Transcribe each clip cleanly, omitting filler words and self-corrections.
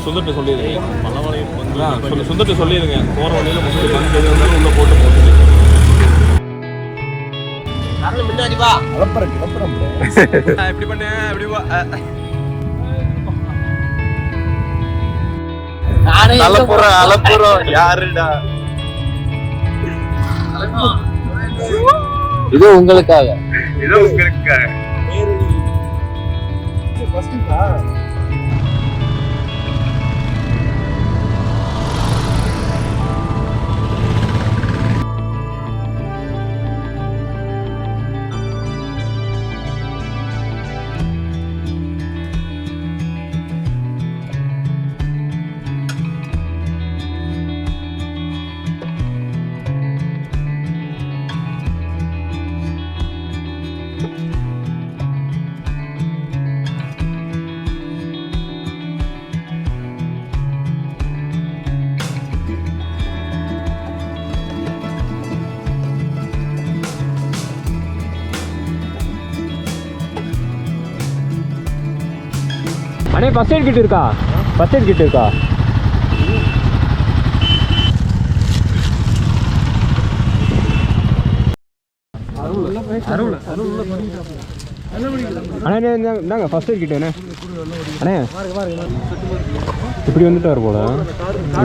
சுந்தர்கிட்ட சொல்லிடுங்க, சுந்தர்கிட்ட சொல்லிடுங்க, போகிற வழியில் முன்னாடி வந்து எது இருந்தாலும் உள்ளே போட்டு போட்டு எப்படி பண்ண எப்படி அலப்புறம் யாருடா இது உங்களுக்காக அண்ணே ஃபர்ஸ்ட் எய்ட் கிட் இருக்கா? ஃபர்ஸ்ட் எய்ட் கிட் இருக்கா? அண்ணே இந்தாங்க ஃபர்ஸ்ட் எய்ட் கிட். அண்ணே இப்படி வந்துட்டார் போல,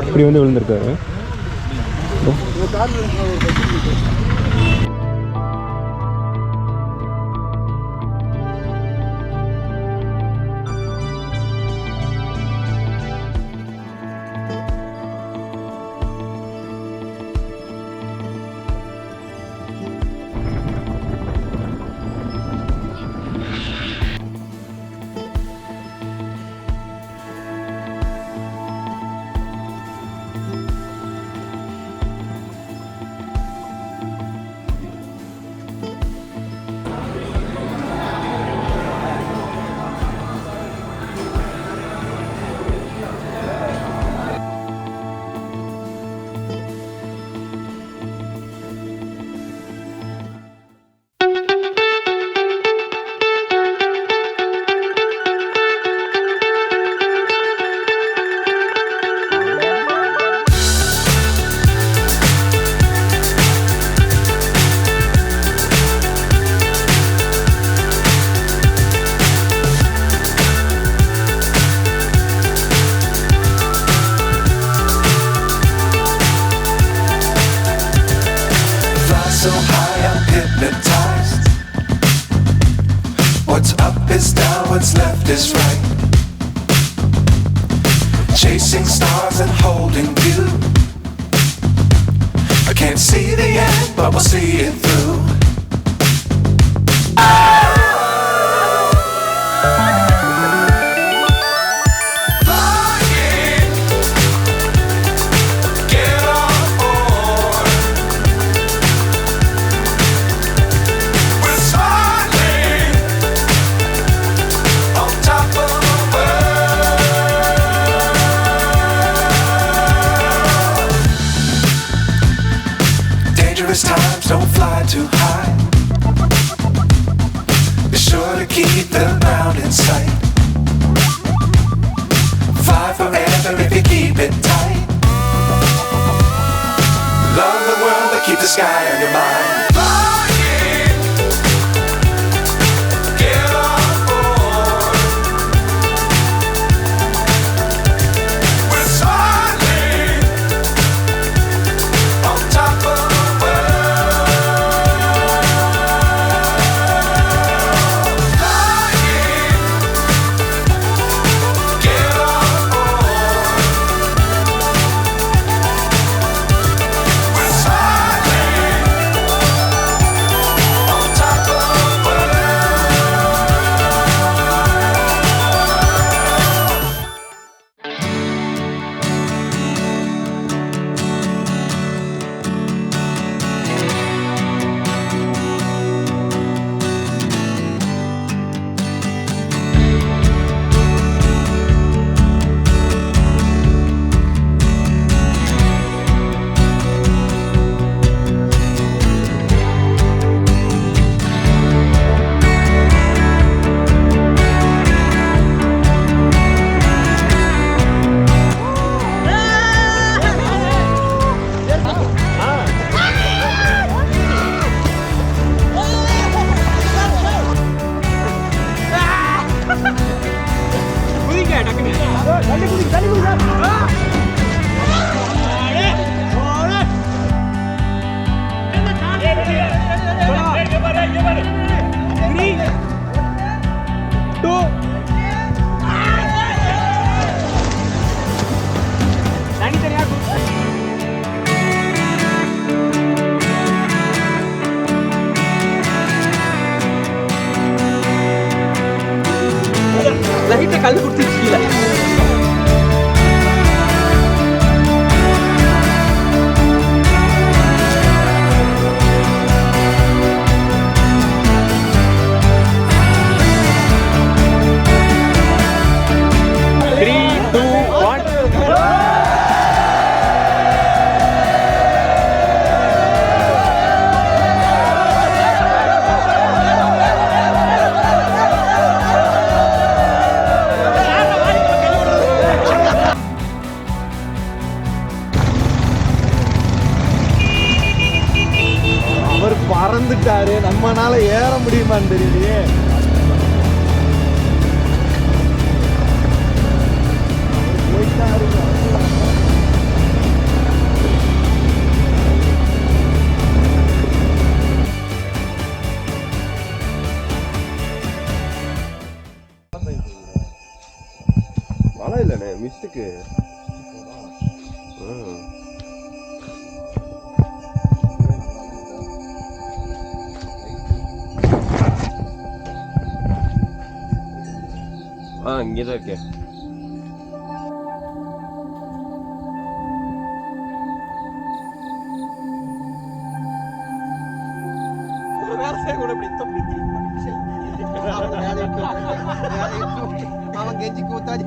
இப்படி வந்து விழுந்திருக்காரு. So high I'm hypnotized. What's up is down, what's left is right. Chasing stars and holding you. I can't see the end, but we'll see it through. Times don't fly too high. Be sure to keep the ground in sight. Fly forever if you keep it tight. Love the world but keep the sky on your mind. நம்மனால ஏற முடியுமான்னு தெரியலையே. மழை இல்லைண்ணே, மிஸ்டுக்கு. இங்கதான் இருக்கேன். அவன் கெஞ்சி கூத்தாடி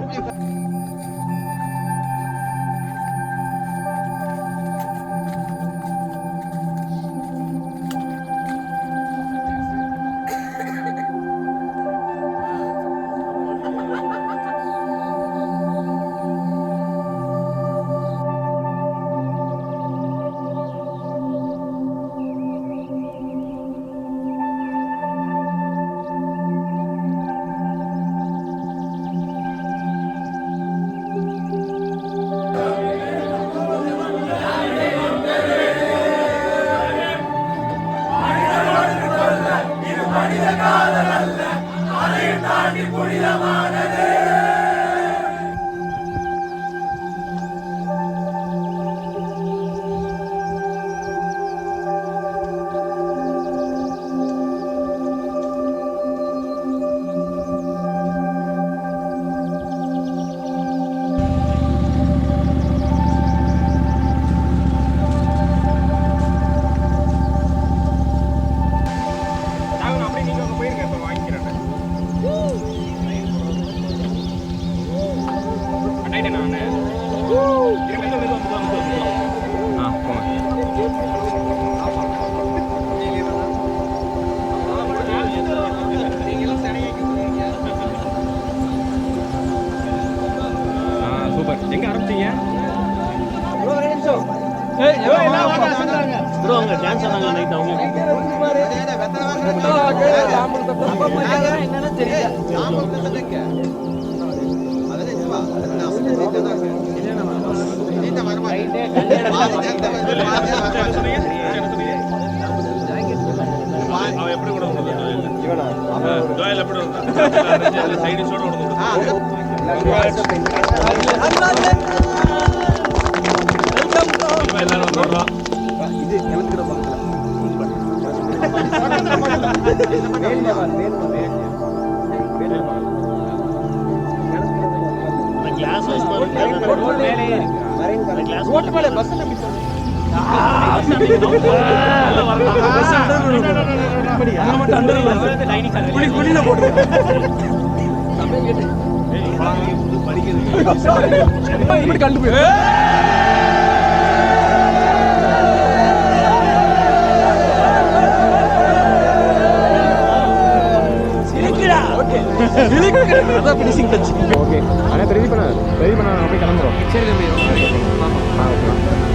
எங்க ஆரம்பிச்சீங்க? ப்ரோ அங்க டான்ஸ் ஆனாங்க நைட் அவங்க. என்னன்னு தெரியல. அவன் எப்படி கூட ஜோயல் எப்படி சைடிஷோட எல்லாரும் வந்துடுறோம். இது எனக்கு ஓகே. ஆனால் ரெடி பண்ண அப்படியே கிளம்புறோம். சரி தம்பி. ஓகே.